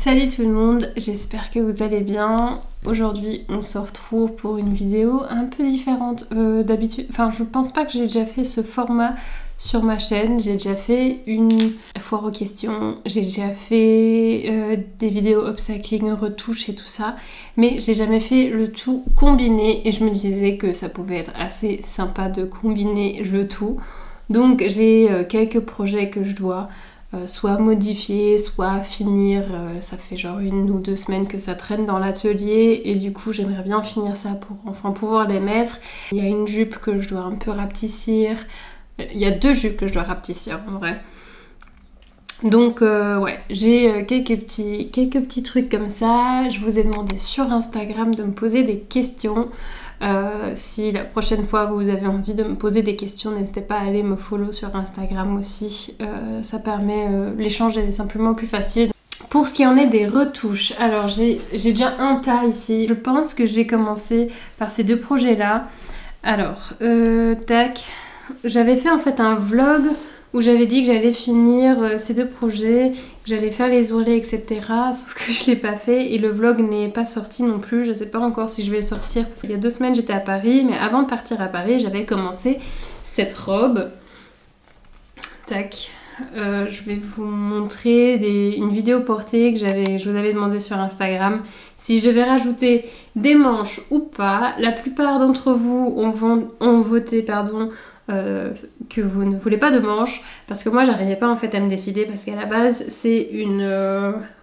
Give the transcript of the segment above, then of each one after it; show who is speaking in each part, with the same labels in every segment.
Speaker 1: Salut tout le monde, j'espère que vous allez bien. Aujourd'hui on se retrouve pour une vidéo un peu différente d'habitude. Enfin je pense pas que j'ai déjà fait ce format sur ma chaîne. J'ai déjà fait une foire aux questions, j'ai déjà fait des vidéos upcycling, retouches et tout ça. Mais j'ai jamais fait le tout combiné et je me disais que ça pouvait être assez sympa de combiner le tout. Donc j'ai quelques projets que je dois soit modifier, soit finir. Ça fait genre 1 ou 2 semaines que ça traîne dans l'atelier et du coup j'aimerais bien finir ça pour enfin pouvoir les mettre. Il y a une jupe que je dois un peu rapetissir. Il y a 2 jupes que je dois rapetissir en vrai. Donc ouais, j'ai quelques petits trucs comme ça. Je vous ai demandé sur Instagram de me poser des questions. Si la prochaine fois vous avez envie de me poser des questions, n'hésitez pas à aller me follow sur Instagram aussi. Ça permet l'échange est simplement plus facile. Pour ce qui en est des retouches, alors j'ai déjà un tas ici. Je pense que je vais commencer par ces 2 projets là. Alors, tac. J'avais fait en fait un vlog où j'avais dit que j'allais finir ces 2 projets, que j'allais faire les ourlets, etc. Sauf que je l'ai pas fait et le vlog n'est pas sorti non plus. Je sais pas encore si je vais le sortir. Parce qu'il y a 2 semaines j'étais à Paris, mais avant de partir à Paris, j'avais commencé cette robe. Tac. Je vais vous montrer une vidéo portée que je vous avais demandé sur Instagram. Si je devais rajouter des manches ou pas, la plupart d'entre vous ont voté, pardon, que vous ne voulez pas de manches parce que moi j'arrivais pas en fait à me décider parce qu'à la base c'est une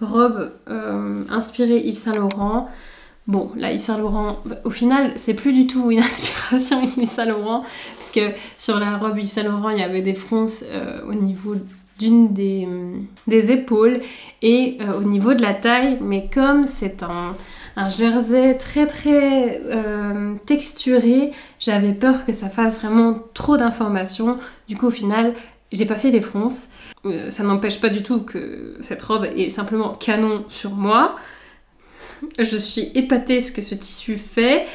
Speaker 1: robe inspirée Yves Saint Laurent. Bon là Yves Saint Laurent au final c'est plus du tout une inspiration Yves Saint Laurent parce que sur la robe Yves Saint Laurent il y avait des fronces au niveau d'une des épaules et au niveau de la taille, mais comme c'est un jersey très texturé, j'avais peur que ça fasse vraiment trop d'informations. Du coup au final j'ai pas fait les fronces. Ça n'empêche pas du tout que cette robe est simplement canon sur moi. Je suis épatée ce que ce tissu fait.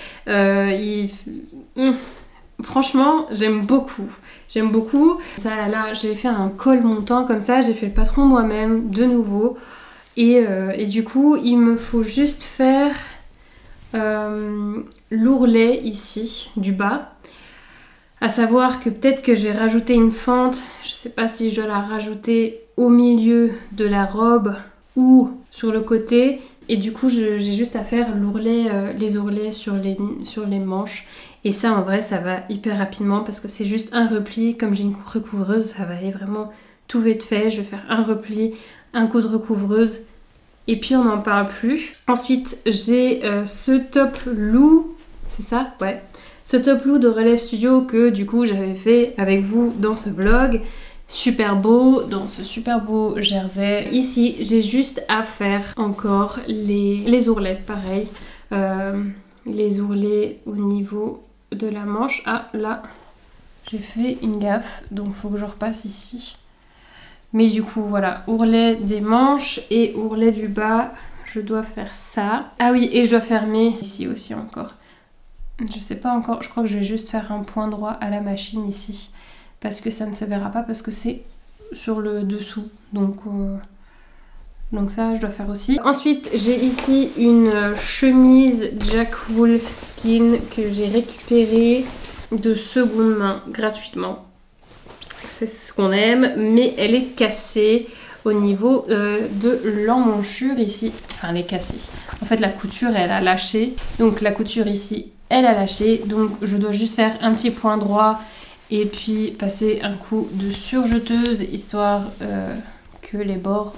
Speaker 1: Franchement, j'aime beaucoup. J'aime beaucoup. Ça, là, j'ai fait un col montant comme ça. J'ai fait le patron moi-même, de nouveau. Et du coup, il me faut juste faire l'ourlet ici, du bas. À savoir que peut-être que je vais rajouter une fente. Je sais pas si je dois la rajouter au milieu de la robe ou sur le côté. Et du coup, j'ai juste à faire l'ourlet, les ourlets sur les manches. Et ça, en vrai, ça va hyper rapidement parce que c'est juste un repli. Comme j'ai une recouvreuse, ça va aller vraiment tout vite fait. Je vais faire un repli, un coup de recouvreuse. Et puis, on n'en parle plus. Ensuite, j'ai ce top loup. C'est ça? Ouais. Ce top loup de Relève Studio que, du coup, j'avais fait avec vous dans ce vlog. Super beau, dans ce super beau jersey. Ici, j'ai juste à faire encore les ourlets, pareil. Les ourlets au niveau de la manche. Ah, là, j'ai fait une gaffe, donc il faut que je repasse ici. Mais du coup, voilà, ourlet des manches et ourlet du bas, je dois faire ça. Ah oui, et je dois fermer ici aussi encore. Je sais pas encore, je crois que je vais juste faire un point droit à la machine ici. Parce que ça ne se verra pas, parce que c'est sur le dessous. Donc ça, je dois faire aussi. Ensuite, j'ai ici une chemise Jack Wolfskin que j'ai récupérée de seconde main gratuitement. C'est ce qu'on aime, mais elle est cassée au niveau de l'emmanchure ici. Enfin, elle est cassée. En fait, la couture, elle a lâché. Donc la couture ici, elle a lâché. Donc je dois juste faire un petit point droit et puis passer un coup de surjeteuse, histoire que les bords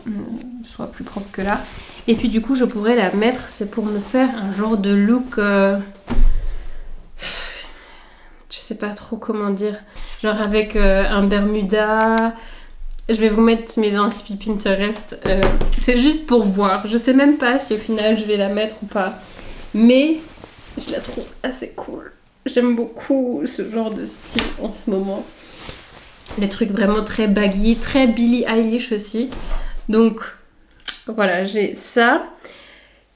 Speaker 1: soient plus propres que là. Et puis du coup je pourrais la mettre, c'est pour me faire un genre de look, je sais pas trop comment dire, genre avec un bermuda. Je vais vous mettre mes inspi Pinterest, c'est juste pour voir, je sais même pas si au final je vais la mettre ou pas, mais je la trouve assez cool. J'aime beaucoup ce genre de style en ce moment. Les trucs vraiment très baggy, très Billie Eilish aussi. Donc voilà, j'ai ça.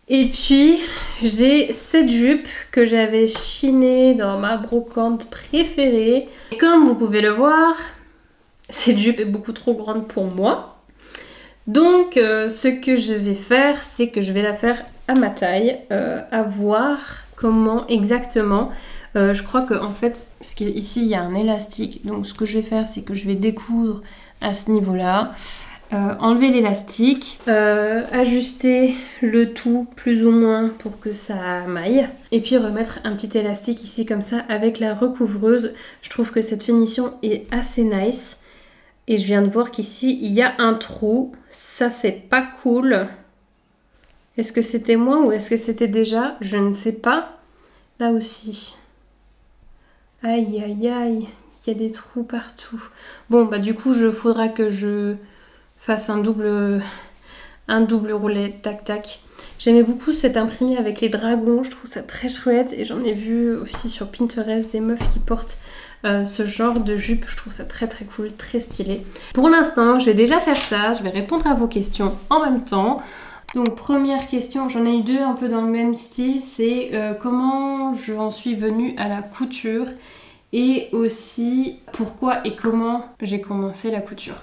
Speaker 1: Et puis j'ai cette jupe que j'avais chinée dans ma brocante préférée. Et comme vous pouvez le voir, cette jupe est beaucoup trop grande pour moi. Donc ce que je vais faire, c'est que je vais la faire à ma taille, à voir comment exactement. Je crois que en fait, parce qu'ici il y a un élastique, donc ce que je vais faire, c'est que je vais découdre à ce niveau-là, enlever l'élastique, ajuster le tout plus ou moins pour que ça maille, et puis remettre un petit élastique ici comme ça avec la recouvreuse. Je trouve que cette finition est assez nice. Et je viens de voir qu'ici, il y a un trou. Ça, c'est pas cool. Est-ce que c'était moi ou est-ce que c'était déjà? Je ne sais pas. Là aussi. Aïe, aïe, aïe. Il y a des trous partout. Bon, bah du coup, il faudra que je fasse un double roulet. Tac, tac. J'aimais beaucoup cet imprimé avec les dragons. Je trouve ça très chouette. Et j'en ai vu aussi sur Pinterest des meufs qui portent ce genre de jupe. Je trouve ça très très cool, très stylé. Pour l'instant, je vais déjà faire ça. Je vais répondre à vos questions en même temps. Donc première question, j'en ai eu deux un peu dans le même style. C'est comment j'en suis venue à la couture et aussi pourquoi et comment j'ai commencé la couture.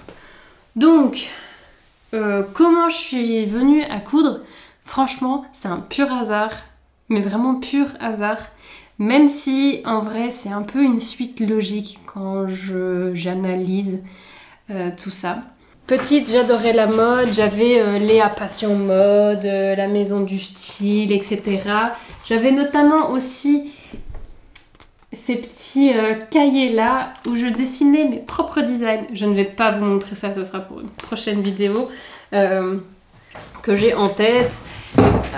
Speaker 1: Donc, comment je suis venue à coudre? Franchement, c'est un pur hasard, mais vraiment pur hasard. Même si en vrai c'est un peu une suite logique quand j'analyse tout ça. Petite, j'adorais la mode, j'avais Léa Passion Mode, la Maison du Style, etc. J'avais notamment aussi ces petits cahiers là où je dessinais mes propres designs. Je ne vais pas vous montrer ça, ce sera pour une prochaine vidéo que j'ai en tête,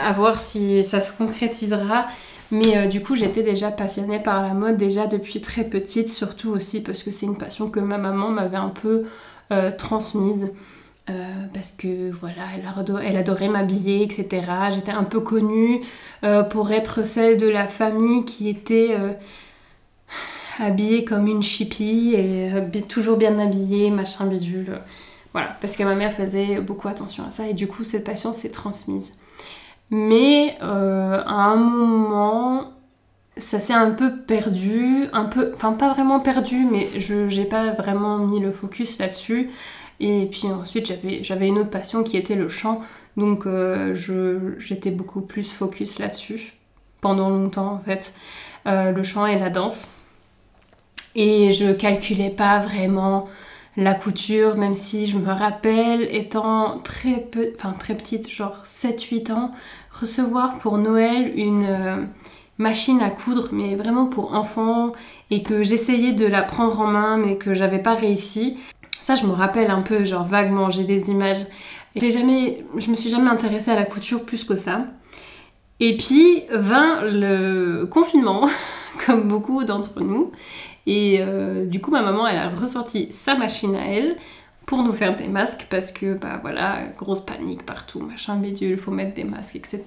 Speaker 1: à voir si ça se concrétisera. Mais du coup j'étais déjà passionnée par la mode déjà depuis très petite, surtout aussi parce que c'est une passion que ma maman m'avait un peu transmise. Parce que voilà, elle adorait m'habiller, etc. J'étais un peu connue pour être celle de la famille qui était habillée comme une chippie et toujours bien habillée, machin bidule. Voilà, parce que ma mère faisait beaucoup attention à ça et du coup cette passion s'est transmise. Mais à un moment, ça s'est un peu perdu, enfin pas vraiment perdu, mais j'ai pas vraiment mis le focus là-dessus. Et puis ensuite j'avais une autre passion qui était le chant, donc j'étais beaucoup plus focus là-dessus pendant longtemps en fait, le chant et la danse. Et je calculais pas vraiment la couture, même si je me rappelle étant très petite, genre 7-8 ans, recevoir pour Noël une machine à coudre, mais vraiment pour enfants, et que j'essayais de la prendre en main, mais que j'avais pas réussi. Ça, je me rappelle un peu, genre vaguement, j'ai des images. Je me suis jamais intéressée à la couture plus que ça. Et puis vint le confinement, comme beaucoup d'entre nous. Et du coup, ma maman, elle a ressorti sa machine à elle pour nous faire des masques parce que, bah voilà, grosse panique partout, machin bidule, faut mettre des masques, etc.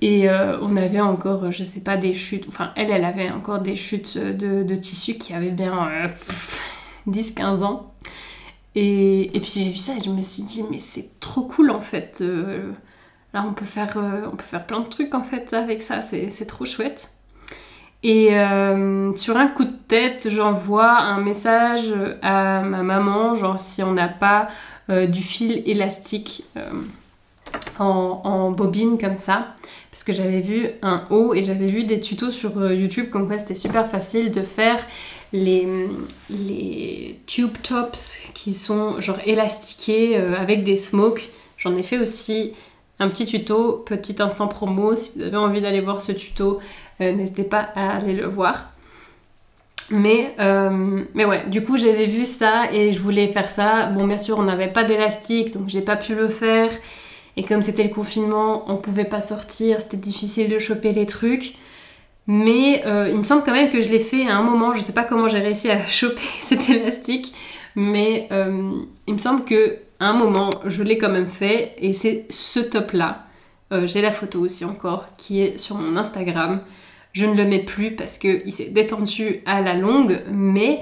Speaker 1: Et on avait encore, je sais pas, des chutes, enfin, elle avait encore des chutes de tissu qui avaient bien 10-15 ans. Et puis j'ai vu ça et je me suis dit, mais c'est trop cool en fait. Là, on peut faire plein de trucs en fait avec ça, c'est trop chouette. Et sur un coup de tête, j'envoie un message à ma maman, genre si on n'a pas du fil élastique en bobine comme ça. Parce que j'avais vu un haut et j'avais vu des tutos sur YouTube comme quoi c'était super facile de faire les tube tops qui sont genre élastiqués avec des smokes. J'en ai fait aussi un petit tuto, petit instant promo. Si vous avez envie d'aller voir ce tuto, n'hésitez pas à aller le voir. Mais ouais, du coup j'avais vu ça et je voulais faire ça. Bon, bien sûr on n'avait pas d'élastique donc j'ai pas pu le faire. Et comme c'était le confinement, on pouvait pas sortir, c'était difficile de choper les trucs. Mais il me semble quand même que je l'ai fait à un moment, je sais pas comment j'ai réussi à choper cet élastique. Mais il me semble que à un moment, je l'ai quand même fait et c'est ce top là. J'ai la photo aussi encore qui est sur mon Instagram. Je ne le mets plus parce qu'il s'est détendu à la longue, mais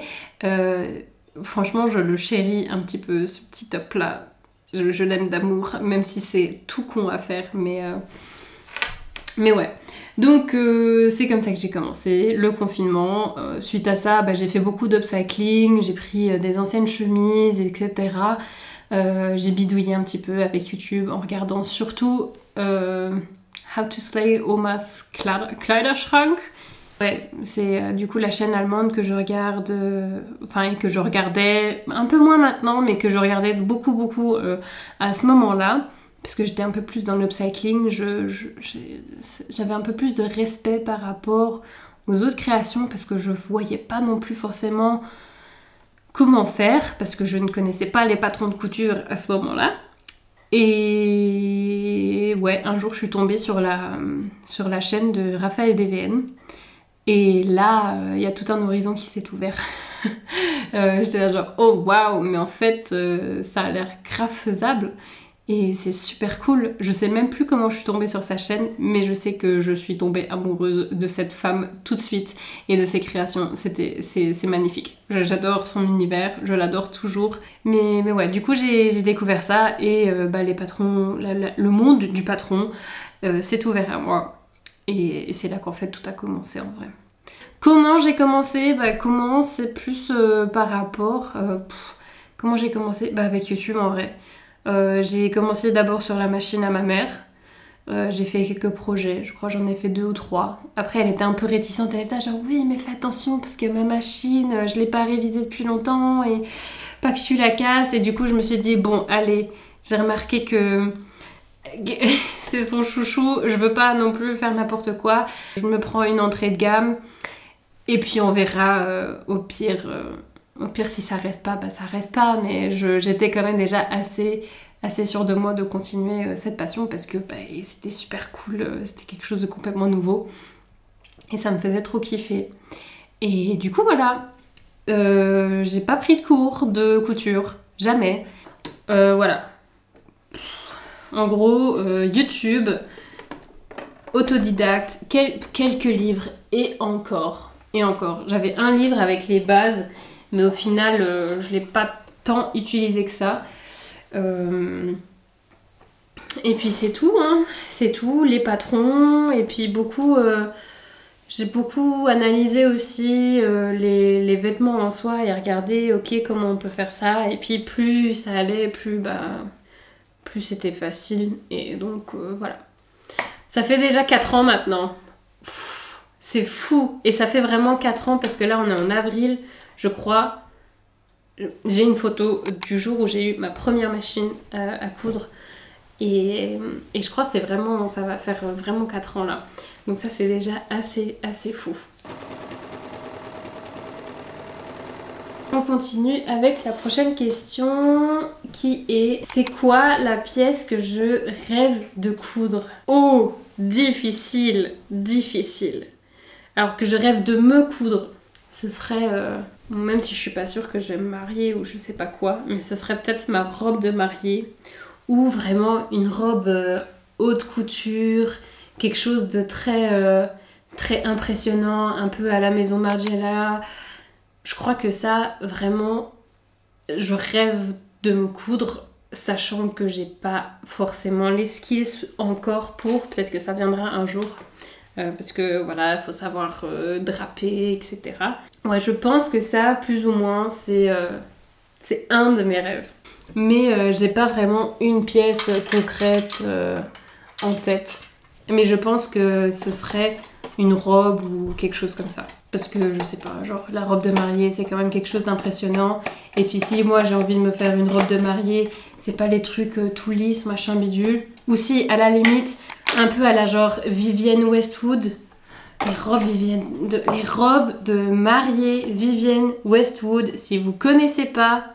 Speaker 1: franchement, je le chéris un petit peu, ce petit top là. Je l'aime d'amour, même si c'est tout con à faire, mais ouais. Donc c'est comme ça que j'ai commencé, le confinement. Suite à ça, bah, j'ai fait beaucoup d'upcycling, j'ai pris des anciennes chemises, etc. J'ai bidouillé un petit peu avec YouTube en regardant surtout How to Slay Oma's Kleiderschrank. Ouais, c'est du coup la chaîne allemande que je regarde, enfin que je regardais un peu moins maintenant, mais que je regardais beaucoup à ce moment-là, parce que j'étais un peu plus dans l'upcycling, j'avais un peu plus de respect par rapport aux autres créations, parce que je voyais pas non plus forcément comment faire, parce que je ne connaissais pas les patrons de couture à ce moment-là. Et ouais, un jour je suis tombée sur la chaîne de Raphaël DVN. Et là, il y a tout un horizon qui s'est ouvert. J'étais là genre, oh waouh, mais en fait, ça a l'air grave faisable. Et c'est super cool. Je sais même plus comment je suis tombée sur sa chaîne, mais je sais que je suis tombée amoureuse de cette femme tout de suite et de ses créations. C'est magnifique. J'adore son univers, je l'adore toujours. Mais ouais, du coup, j'ai découvert ça et les patrons, le monde du patron s'est ouvert à moi. Et c'est là qu'en fait tout a commencé en vrai. Comment j'ai commencé? Comment c'est plus par rapport... comment j'ai commencé? Avec YouTube en vrai. J'ai commencé d'abord sur la machine à ma mère. J'ai fait quelques projets, je crois j'en ai fait 2 ou 3. Après elle était un peu réticente, elle était genre oui mais fais attention parce que ma machine, je l'ai pas révisée depuis longtemps et pas que tu la casses. Et du coup je me suis dit bon allez, j'ai remarqué que... c'est son chouchou, je veux pas non plus faire n'importe quoi. Je me prends une entrée de gamme et puis on verra au pire si ça reste pas, ça reste pas. Mais j'étais quand même déjà assez sûre de moi de continuer cette passion parce que c'était super cool, c'était quelque chose de complètement nouveau et ça me faisait trop kiffer. Et du coup voilà, j'ai pas pris de cours de couture, jamais. Voilà. En gros, YouTube, autodidacte, quelques livres et encore. J'avais un livre avec les bases, mais au final, je l'ai pas tant utilisé que ça. Et puis c'est tout, hein. C'est tout, les patrons, et puis j'ai beaucoup analysé aussi les vêtements en soi et regardé, ok, comment on peut faire ça. Et puis plus ça allait, plus c'était facile. Et donc voilà. Ça fait déjà 4 ans maintenant. C'est fou. Et ça fait vraiment 4 ans parce que là on est en avril, je crois. J'ai une photo du jour où j'ai eu ma première machine à coudre. Et je crois que ça va faire vraiment 4 ans là. Donc ça c'est déjà assez fou. On continue avec la prochaine question qui est: c'est quoi la pièce que je rêve de coudre? Oh, difficile. Alors que je rêve de me coudre, ce serait, même si je suis pas sûre que je vais me marier ou je sais pas quoi, mais ce serait peut-être ma robe de mariée ou vraiment une robe haute couture, quelque chose de très impressionnant, un peu à la Maison Margiela. Je crois que ça, vraiment, je rêve de me coudre, sachant que j'ai pas forcément les skills encore pour. Peut-être que ça viendra un jour, parce que voilà, il faut savoir draper, etc. Ouais, je pense que ça, plus ou moins, c'est un de mes rêves. Mais j'ai pas vraiment une pièce concrète en tête. Mais je pense que ce serait une robe ou quelque chose comme ça. Parce que je sais pas, genre la robe de mariée c'est quand même quelque chose d'impressionnant. Et puis si moi j'ai envie de me faire une robe de mariée, c'est pas les trucs tout lisses, machin bidule. Ou si à la limite, un peu à la genre Vivienne Westwood. Les robes de mariée Vivienne Westwood, si vous connaissez pas,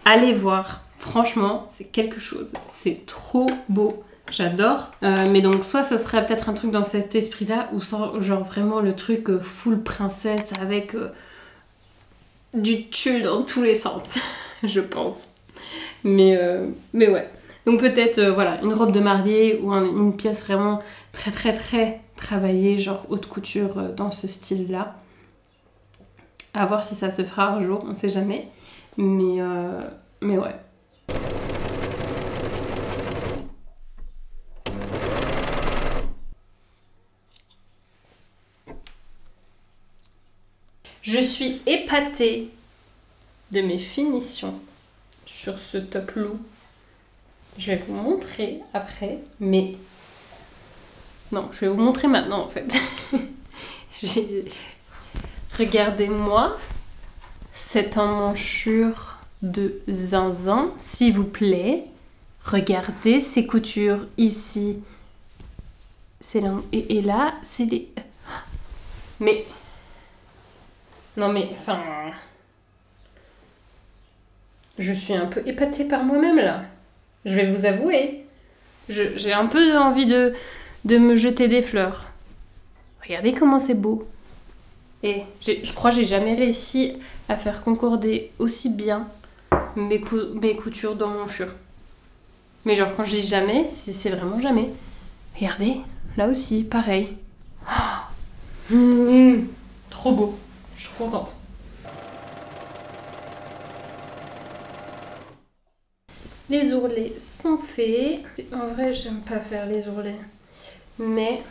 Speaker 1: allez voir. Franchement, c'est quelque chose. C'est trop beau. J'adore. Mais donc soit ça serait peut-être un truc dans cet esprit-là, ou genre vraiment le truc full princesse avec du tulle dans tous les sens, je pense. Mais ouais. Donc peut-être voilà, une robe de mariée ou une pièce vraiment très travaillée, genre haute couture dans ce style-là. À voir si ça se fera un jour, on sait jamais. Mais ouais. Je suis épatée de mes finitions. sur ce top look. Je vais vous montrer après, mais... Non, je vais vous montrer maintenant en fait. Regardez-moi cette emmanchure de zinzin, s'il vous plaît. Regardez ces coutures ici. Et là, c'est les... Mais... Non mais, enfin... Je suis un peu épatée par moi-même là. Je vais vous avouer. J'ai un peu envie de me jeter des fleurs. Regardez comment c'est beau. Et je crois que j'ai jamais réussi à faire concorder aussi bien mes coutures d'emmanchure. Mais genre quand je dis jamais, c'est vraiment jamais. Regardez, là aussi, pareil. Trop beau. Je suis contente. Les ourlets sont faits. En vrai, j'aime pas faire les ourlets. Mais...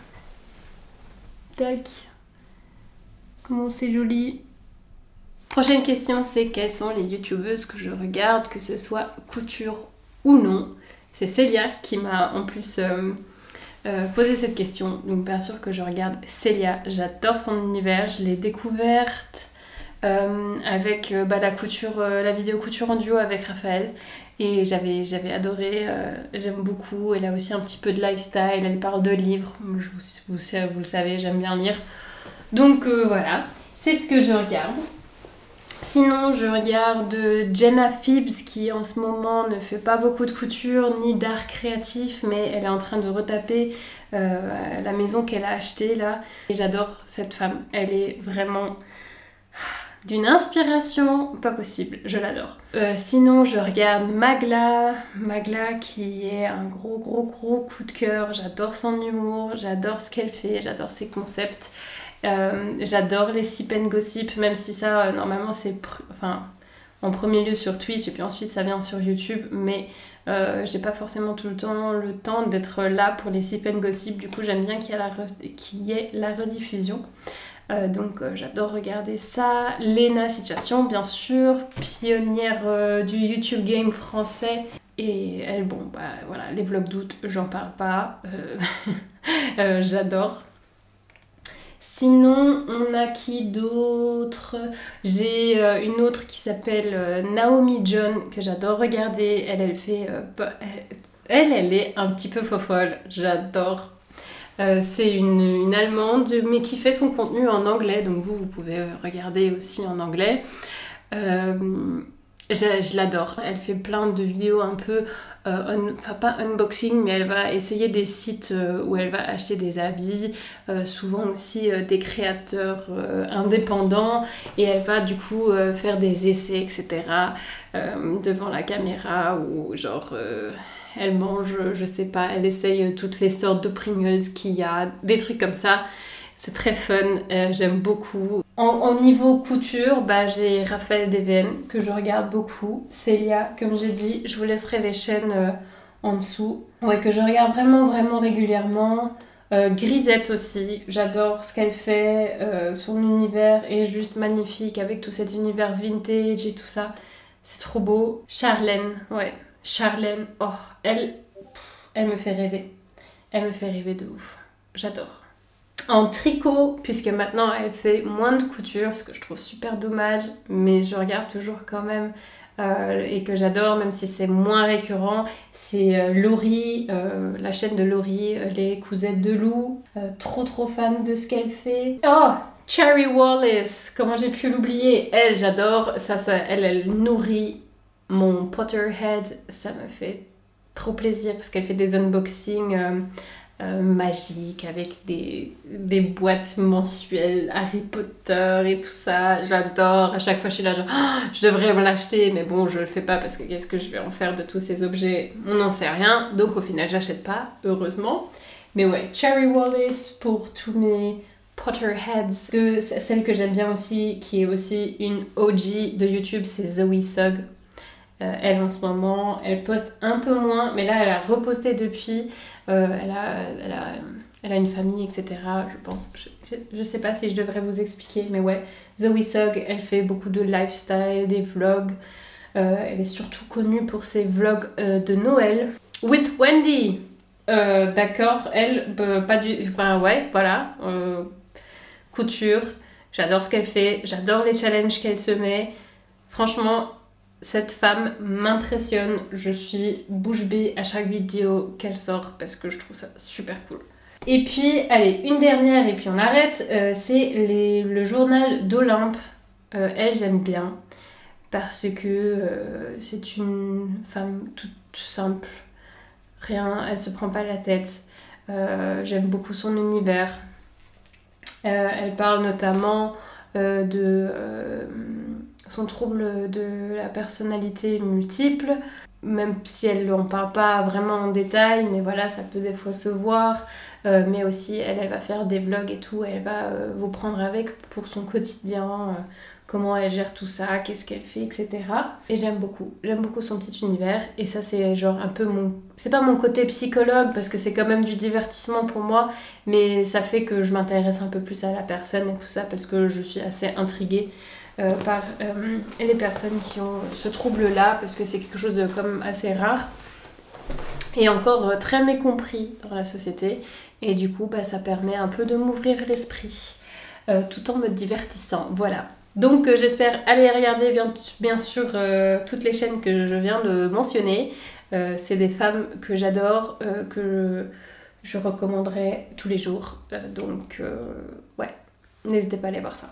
Speaker 1: Tac. Comment c'est joli. Prochaine question, c'est quelles sont les youtubeuses que je regarde, que ce soit couture ou non. C'est Célia qui m'a en plus posé cette question. Donc bien sûr que je regarde Célia. J'adore son univers. Je l'ai découverte avec la couture, la vidéo couture en duo avec Raphaël. Et j'avais adoré, j'aime beaucoup. Elle a aussi un petit peu de lifestyle, elle parle de livres. Vous le savez, j'aime bien lire. Donc voilà, c'est ce que je regarde. Sinon, je regarde Jenna Phibbs qui en ce moment ne fait pas beaucoup de couture ni d'art créatif, mais elle est en train de retaper la maison qu'elle a achetée là. Et j'adore cette femme, elle est vraiment... d'une inspiration pas possible, je l'adore. Sinon, je regarde Magla qui est un gros coup de cœur. J'adore son humour, j'adore ce qu'elle fait, j'adore ses concepts. J'adore les sip and gossip, même si ça, normalement, c'est en premier lieu sur Twitch et puis ensuite ça vient sur YouTube. Mais j'ai pas forcément tout le temps d'être là pour les sip and gossip. Du coup, j'aime bien qu'il y ait la rediffusion. Donc j'adore regarder ça. Lena Situation bien sûr, pionnière du YouTube game français. Et elle, bon bah voilà, les vlogs d'août, j'en parle pas. J'adore. Sinon, on a qui d'autre? J'ai une autre qui s'appelle Naomi John que j'adore regarder. Elle fait... elle est un petit peu fofolle, j'adore. C'est une Allemande, mais qui fait son contenu en anglais, donc vous pouvez regarder aussi en anglais. Je l'adore. Elle fait plein de vidéos un peu, pas unboxing, mais elle va essayer des sites où elle va acheter des habits, souvent aussi des créateurs indépendants, et elle va du coup faire des essais, etc. Devant la caméra, ou genre... elle mange, je sais pas, elle essaye toutes les sortes de Pringles qu'il y a, des trucs comme ça. C'est très fun, j'aime beaucoup. En niveau couture, bah, j'ai Raphaël DVN que je regarde beaucoup. Célia, comme j'ai dit, je vous laisserai les chaînes en dessous. Ouais, que je regarde vraiment régulièrement. Grisette aussi, j'adore ce qu'elle fait. Son univers est juste magnifique avec tout cet univers vintage et tout ça. C'est trop beau. Charlène, ouais. Charlène, oh, elle me fait rêver. Elle me fait rêver de ouf. J'adore. En tricot, puisque maintenant elle fait moins de couture, ce que je trouve super dommage, mais je regarde toujours quand même et que j'adore, même si c'est moins récurrent, c'est Laurie, la chaîne de Laurie, les cousettes de loup. Trop fan de ce qu'elle fait. Oh, Cherry Wallace, comment j'ai pu l'oublier? Elle, j'adore. Elle nourrit mon Potterhead, ça me fait trop plaisir parce qu'elle fait des unboxings magiques avec des boîtes mensuelles Harry Potter et tout ça. J'adore. À chaque fois, je suis là genre, oh, je devrais me l'acheter, mais bon, je le fais pas parce que qu'est-ce que je vais en faire de tous ces objets? On n'en sait rien. Donc au final, j'achète pas, heureusement. Mais ouais, Cherry Wallace pour tous mes Potterheads. Celle que j'aime bien aussi, qui est aussi une OG de YouTube, c'est Zoe Sugg. Elle en ce moment, elle poste un peu moins, mais là elle a reposté depuis. Elle a une famille, etc. Je pense. Je sais pas si je devrais vous expliquer, mais ouais. Zoe Sugg, elle fait beaucoup de lifestyle, des vlogs. Elle est surtout connue pour ses vlogs de Noël. With Wendy. D'accord, elle, pas du... Enfin ouais, voilà. Couture. J'adore ce qu'elle fait. J'adore les challenges qu'elle se met. Franchement, cette femme m'impressionne. Je suis bouche bée à chaque vidéo qu'elle sort parce que je trouve ça super cool. Et puis, allez, une dernière et puis on arrête. C'est le journal d'Olympe. Elle, j'aime bien parce que c'est une femme toute simple. Rien, elle se prend pas la tête. J'aime beaucoup son univers. Elle parle notamment de son trouble de la personnalité multiple, même si elle n'en parle pas vraiment en détail, mais voilà, ça peut des fois se voir. Mais aussi, elle va faire des vlogs et tout, elle va vous prendre avec pour son quotidien, comment elle gère tout ça, qu'est-ce qu'elle fait, etc. Et j'aime beaucoup son petit univers. Et ça, c'est genre un peu mon... C'est pas mon côté psychologue, parce que c'est quand même du divertissement pour moi, mais ça fait que je m'intéresse un peu plus à la personne et tout ça, parce que je suis assez intriguée par les personnes qui ont ce trouble-là, parce que c'est quelque chose de comme assez rare et encore très mécompris dans la société. Et du coup, bah, ça permet un peu de m'ouvrir l'esprit tout en me divertissant. Voilà. Donc j'espère aller regarder bien sûr toutes les chaînes que je viens de mentionner. C'est des femmes que j'adore, que je recommanderais tous les jours. Donc ouais, n'hésitez pas à aller voir ça.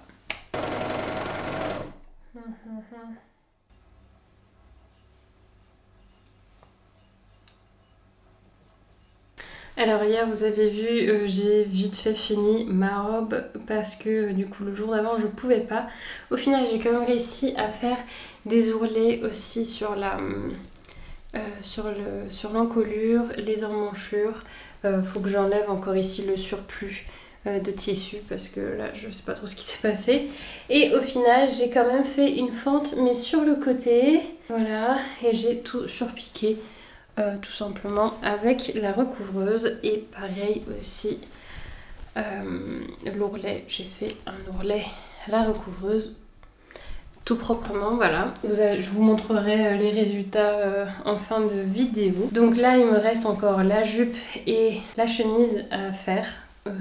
Speaker 1: Alors hier vous avez vu, j'ai vite fait fini ma robe parce que du coup le jour d'avant je pouvais pas. Au final j'ai quand même réussi à faire des ourlets aussi sur la sur l'encolure, les emmanchures. Faut que j'enlève encore ici le surplus de tissu parce que là je sais pas trop ce qui s'est passé. Et au final j'ai quand même fait une fente mais sur le côté, voilà, et j'ai tout surpiqué. Tout simplement avec la recouvreuse. Et pareil aussi l'ourlet, j'ai fait un ourlet à la recouvreuse tout proprement, voilà. Je vous montrerai les résultats en fin de vidéo. Donc là il me reste encore la jupe et la chemise à faire.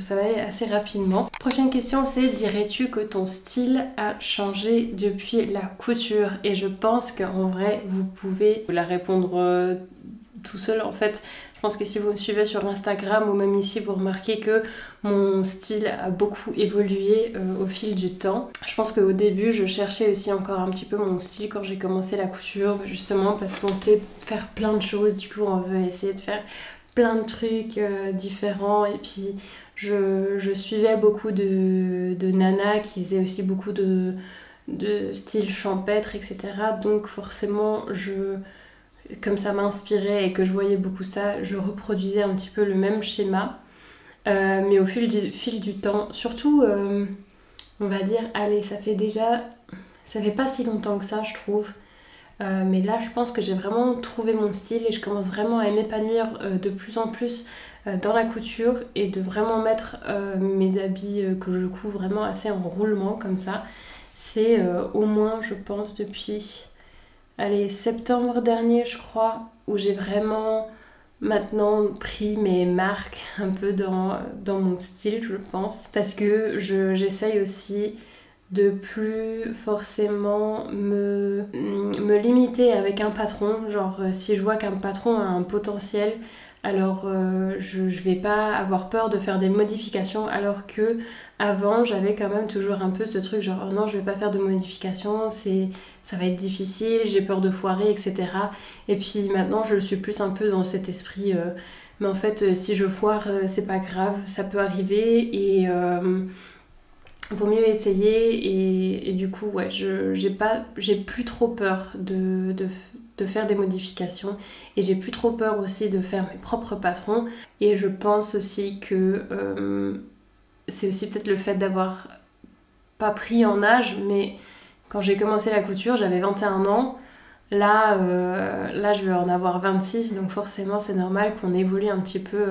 Speaker 1: Ça va aller assez rapidement. Prochaine question, c'est dirais-tu que ton style a changé depuis la couture? Et je pense qu'en vrai vous pouvez la répondre tout seul en fait. Je pense que si vous me suivez sur Instagram ou même ici, vous remarquez que mon style a beaucoup évolué au fil du temps. Je pense qu'au début, je cherchais aussi encore un petit peu mon style quand j'ai commencé la couture, justement parce qu'on sait faire plein de choses, du coup on veut essayer de faire plein de trucs différents. Et puis je suivais beaucoup de nanas qui faisaient aussi beaucoup de style champêtre, etc. Donc forcément, comme ça m'inspirait et que je voyais beaucoup ça, je reproduisais un petit peu le même schéma. Mais au fil du temps, surtout, on va dire, allez, ça fait pas si longtemps que ça, je trouve. Mais là, je pense que j'ai vraiment trouvé mon style et je commence vraiment à m'épanouir de plus en plus dans la couture et de vraiment mettre mes habits que je couds vraiment assez en roulement comme ça. C'est au moins, je pense, depuis... Allez, septembre dernier je crois, où j'ai vraiment maintenant pris mes marques un peu dans mon style, je pense. Parce que j'essaye aussi de plus forcément me limiter avec un patron. Genre si je vois qu'un patron a un potentiel, alors je vais pas avoir peur de faire des modifications, alors que avant j'avais quand même toujours un peu ce truc genre oh non, je vais pas faire de modifications, ça va être difficile, j'ai peur de foirer, etc. Et puis maintenant je suis plus un peu dans cet esprit mais en fait si je foire c'est pas grave, ça peut arriver et vaut mieux essayer. Et du coup ouais, j'ai plus trop peur de faire des modifications et j'ai plus trop peur aussi de faire mes propres patrons. Et je pense aussi que c'est aussi peut-être le fait d'avoir pas pris en âge, mais quand j'ai commencé la couture j'avais 21 ans, là je vais en avoir 26, donc forcément c'est normal qu'on évolue un petit peu,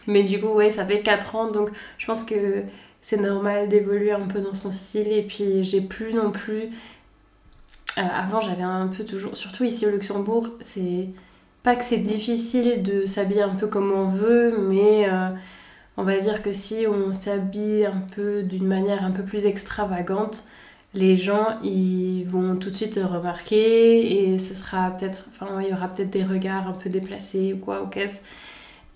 Speaker 1: mais du coup ouais, ça fait 4 ans, donc je pense que c'est normal d'évoluer un peu dans son style. Et puis j'ai plus non plus Avant j'avais un peu toujours, surtout ici au Luxembourg, c'est pas que c'est difficile de s'habiller un peu comme on veut, mais on va dire que si on s'habille un peu d'une manière un peu plus extravagante, les gens ils vont tout de suite remarquer et ce sera peut-être, enfin il y aura peut-être des regards un peu déplacés ou quoi, ou qu'est-ce.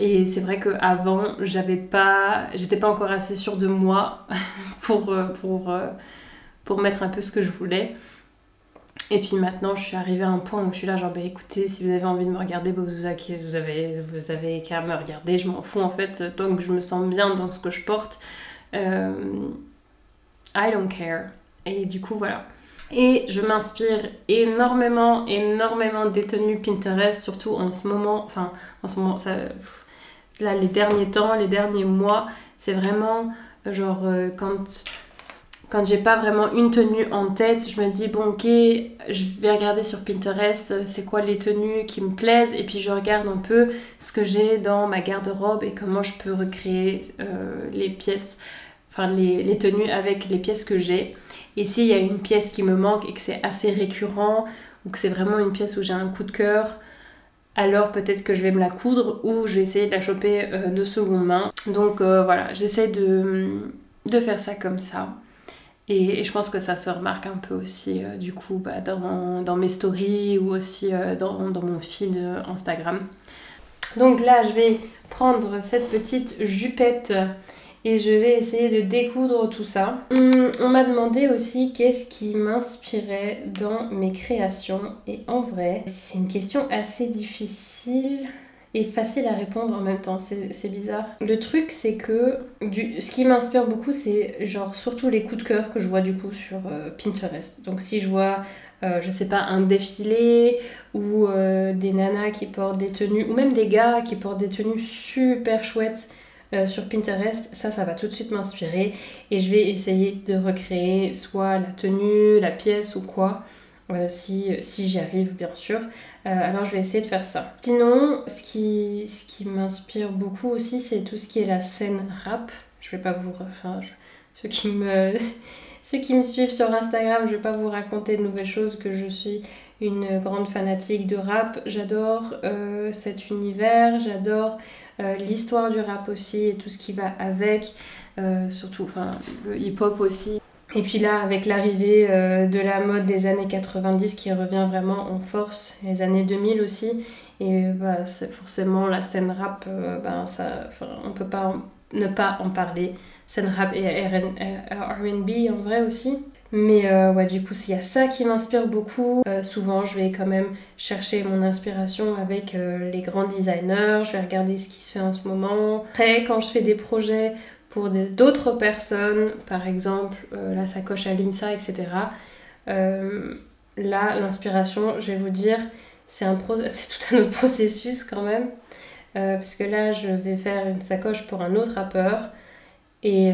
Speaker 1: Et c'est vrai qu'avant j'étais pas encore assez sûre de moi pour mettre un peu ce que je voulais. Et puis maintenant, je suis arrivée à un point où je suis là, genre, bah écoutez, si vous avez envie de me regarder, bah, vous avez qu'à me regarder, je m'en fous en fait, tant que je me sens bien dans ce que je porte. I don't care. Et du coup, voilà. Et je m'inspire énormément des tenues Pinterest, surtout en ce moment, ça, là, les derniers temps, les derniers mois, c'est vraiment genre quand j'ai pas vraiment une tenue en tête, je me dis bon ok, je vais regarder sur Pinterest c'est quoi les tenues qui me plaisent et puis je regarde un peu ce que j'ai dans ma garde-robe et comment je peux recréer les pièces, enfin les tenues avec les pièces que j'ai. Et s'il y a une pièce qui me manque et que c'est assez récurrent ou que c'est vraiment une pièce où j'ai un coup de cœur, alors peut-être que je vais me la coudre ou je vais essayer de la choper de seconde main. Donc voilà, j'essaie de faire ça comme ça. Et je pense que ça se remarque un peu aussi du coup dans mes stories ou aussi dans mon feed Instagram. Donc là je vais prendre cette petite jupette et je vais essayer de découdre tout ça. On m'a demandé aussi qu'est-ce qui m'inspirait dans mes créations et en vrai c'est une question assez difficile et facile à répondre en même temps, c'est bizarre. Le truc c'est que ce qui m'inspire beaucoup c'est genre surtout les coups de cœur que je vois du coup sur Pinterest. Donc si je vois je sais pas un défilé ou des nanas qui portent des tenues ou même des gars qui portent des tenues super chouettes sur Pinterest, ça va tout de suite m'inspirer et je vais essayer de recréer soit la tenue, la pièce ou quoi. Si j'y arrive bien sûr, alors je vais essayer de faire ça. Sinon ce qui m'inspire beaucoup aussi c'est tout ce qui est la scène rap. Je vais pas vous ceux qui me suivent sur Instagram, je vais pas vous raconter de nouvelles choses, que je suis une grande fanatique de rap. J'adore cet univers, j'adore l'histoire du rap aussi et tout ce qui va avec, surtout le hip-hop aussi. Et puis là, avec l'arrivée de la mode des années 90 qui revient vraiment en force, les années 2000 aussi, et c'est forcément la scène rap, on peut pas ne pas en parler. Scène rap et R&B en vrai aussi. Mais du coup, s'il y a ça qui m'inspire beaucoup, souvent je vais quand même chercher mon inspiration avec les grands designers, je vais regarder ce qui se fait en ce moment. Après, quand je fais des projets pour d'autres personnes, par exemple la sacoche à Limsa, etc. Là, l'inspiration, je vais vous dire, c'est tout un autre processus quand même. Parce que là, je vais faire une sacoche pour un autre rappeur. Et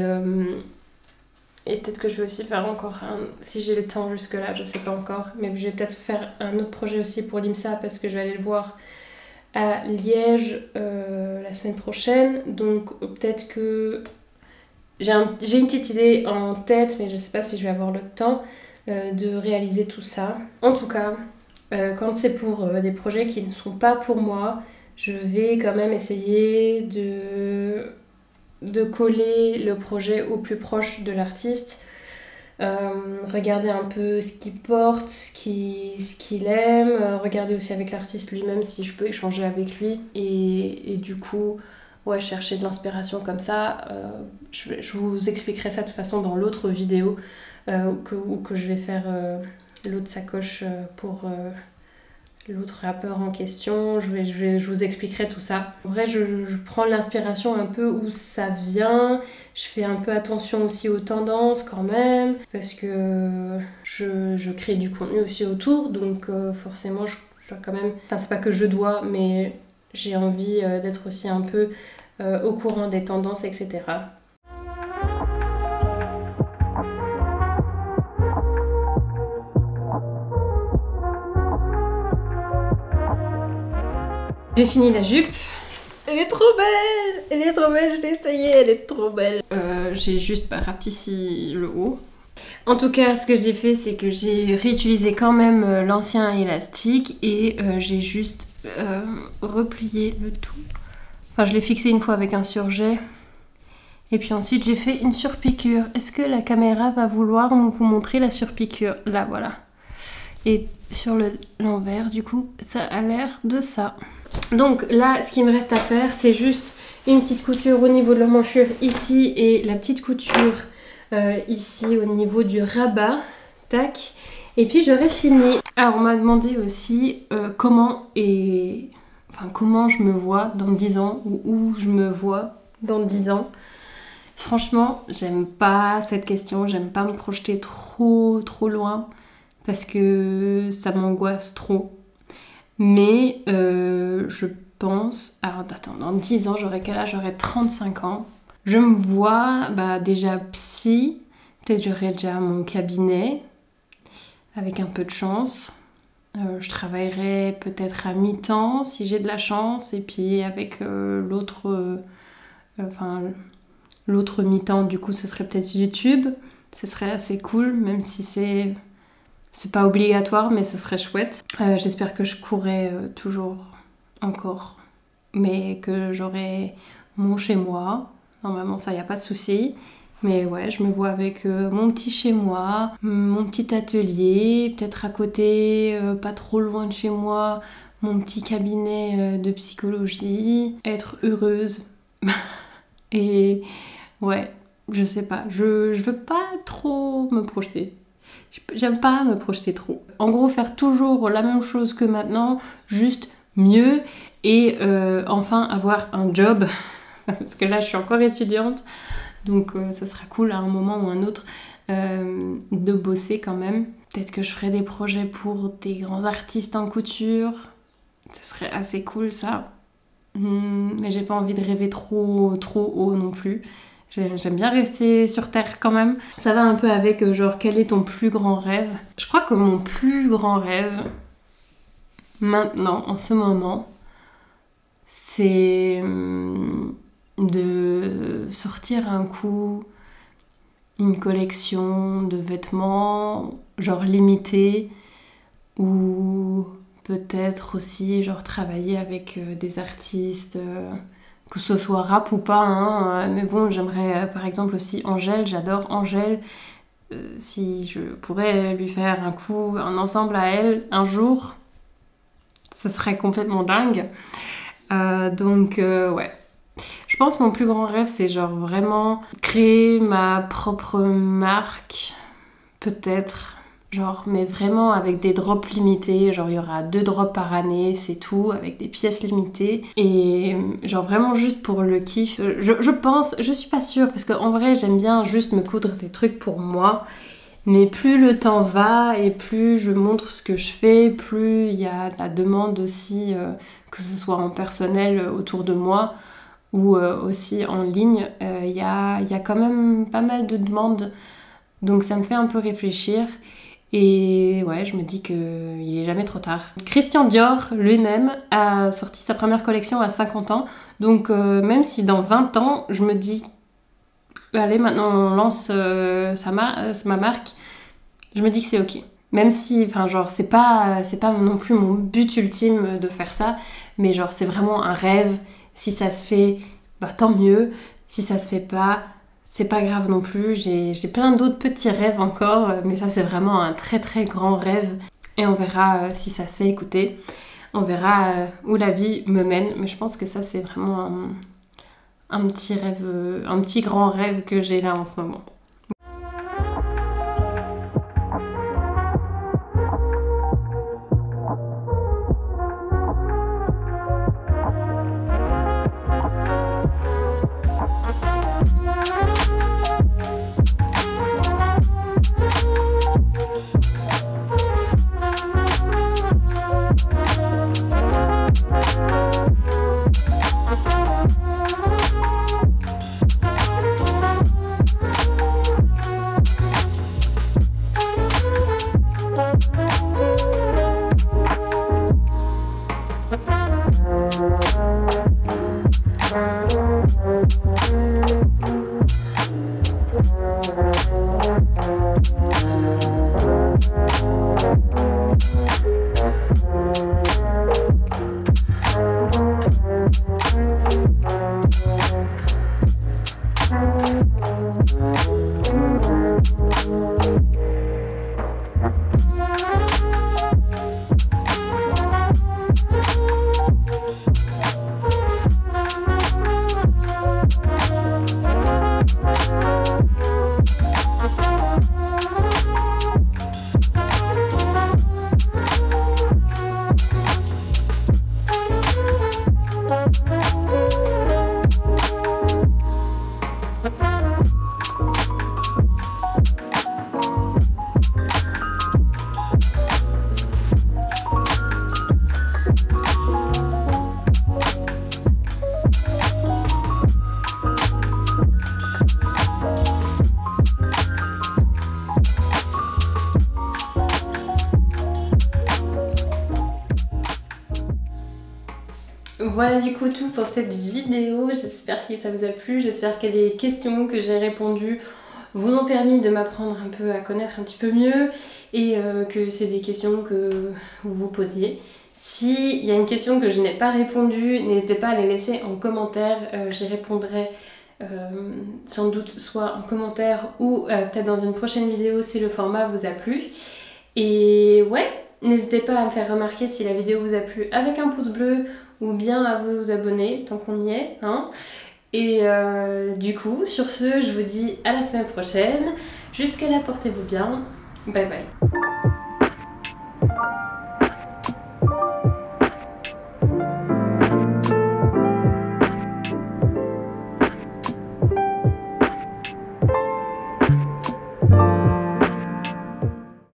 Speaker 1: peut-être que je vais aussi faire encore si j'ai le temps jusque là, je sais pas encore. Mais je vais peut-être faire un autre projet aussi pour Limsa parce que je vais aller le voir à Liège la semaine prochaine. Donc peut-être que j'ai une petite idée en tête, mais je sais pas si je vais avoir le temps de réaliser tout ça. En tout cas, quand c'est pour des projets qui ne sont pas pour moi, je vais quand même essayer de coller le projet au plus proche de l'artiste. Regarder un peu ce qu'il porte, ce qu'il aime, regarder aussi avec l'artiste lui-même si je peux échanger avec lui et du coup chercher de l'inspiration comme ça. Je vous expliquerai ça de toute façon dans l'autre vidéo ou que je vais faire l'autre sacoche pour l'autre rappeur en question. Je vous expliquerai tout ça. En vrai, je prends l'inspiration un peu où ça vient. Je fais un peu attention aussi aux tendances quand même, parce que je crée du contenu aussi autour, donc forcément je dois quand même... Enfin, c'est pas que je dois, mais j'ai envie d'être aussi un peu au courant des tendances, etc. J'ai fini la jupe. Elle est trop belle, je l'ai essayée, elle est trop belle. J'ai juste rapetissé le haut. En tout cas, ce que j'ai fait, c'est que j'ai réutilisé quand même l'ancien élastique et j'ai juste replié le tout. Enfin, je l'ai fixé une fois avec un surjet. Et puis ensuite, j'ai fait une surpiqûre. Est-ce que la caméra va vouloir vous montrer la surpiqûre? Là, voilà. Et sur l'envers, du coup, ça a l'air de ça. Donc là, ce qu'il me reste à faire, c'est juste une petite couture au niveau de la manchure ici et la petite couture ici au niveau du rabat. Tac. Et puis j'aurai fini. Alors on m'a demandé aussi comment je me vois dans 10 ans ou où je me vois dans 10 ans. Franchement, j'aime pas cette question, j'aime pas me projeter trop loin parce que ça m'angoisse trop. Mais je pense... Alors attends, dans 10 ans, j'aurai quel âge? J'aurai 35 ans. Je me vois déjà psy. Peut-être j'aurai déjà mon cabinet avec un peu de chance. Je travaillerai peut-être à mi-temps si j'ai de la chance. Et puis avec l'autre mi-temps, du coup, ce serait peut-être YouTube. Ce serait assez cool, même si c'est pas obligatoire, mais ce serait chouette. J'espère que je courrai toujours encore, mais que j'aurai mon chez moi. Normalement, ça, y a pas de souci. Mais ouais, je me vois avec mon petit chez moi, mon petit atelier, peut-être à côté, pas trop loin de chez moi, mon petit cabinet de psychologie, être heureuse. Et ouais, je sais pas, je veux pas trop me projeter. J'aime pas me projeter trop. En gros, faire toujours la même chose que maintenant, juste mieux et enfin avoir un job. Parce que là, je suis encore étudiante, donc ça sera cool à un moment ou un autre de bosser quand même. Peut-être que je ferai des projets pour des grands artistes en couture. Ça serait assez cool ça. Mais j'ai pas envie de rêver trop haut non plus. J'aime bien rester sur terre quand même. Ça va un peu avec genre quel est ton plus grand rêve? Je crois que mon plus grand rêve maintenant, en ce moment, c'est de sortir un coup une collection de vêtements genre limitée ou peut-être aussi genre travailler avec des artistes que ce soit rap ou pas hein, mais bon j'aimerais par exemple aussi Angèle, j'adore Angèle, si je pourrais lui faire un ensemble à elle un jour, ce serait complètement dingue. Donc ouais, je pense que mon plus grand rêve c'est genre vraiment créer ma propre marque, peut-être. Genre, mais vraiment avec des drops limités, genre il y aura 2 drops par année, c'est tout, avec des pièces limitées. Et genre vraiment juste pour le kiff. Je pense, je suis pas sûre, parce qu'en vrai j'aime bien juste me coudre des trucs pour moi. Mais plus le temps va et plus je montre ce que je fais, plus il y a la demande aussi, que ce soit en personnel autour de moi ou aussi en ligne. Il y a quand même pas mal de demandes, donc ça me fait un peu réfléchir. Et ouais, je me dis qu'il est jamais trop tard. Christian Dior lui-même a sorti sa première collection à 50 ans. Donc même si dans 20 ans, je me dis, allez maintenant on lance ma marque, je me dis que c'est ok. Même si, enfin genre c'est pas non plus mon but ultime de faire ça, mais genre c'est vraiment un rêve. Si ça se fait, bah tant mieux. Si ça se fait pas, c'est pas grave non plus, j'ai plein d'autres petits rêves encore, mais ça c'est vraiment un très très grand rêve. Et on verra si ça se fait, écouter. On verra où la vie me mène, mais je pense que ça c'est vraiment un petit rêve, un petit grand rêve que j'ai là en ce moment. Voilà du coup tout pour cette vidéo, j'espère que ça vous a plu, j'espère que les questions que j'ai répondues vous ont permis de m'apprendre un peu à connaître un petit peu mieux et que c'est des questions que vous vous posiez. S'il y a une question que je n'ai pas répondu, n'hésitez pas à les laisser en commentaire, j'y répondrai sans doute soit en commentaire ou peut-être dans une prochaine vidéo si le format vous a plu. Et ouais, n'hésitez pas à me faire remarquer si la vidéo vous a plu avec un pouce bleu ou bien à vous abonner tant qu'on y est, hein. Et du coup, sur ce, je vous dis à la semaine prochaine. Jusqu'à là, portez-vous bien. Bye bye.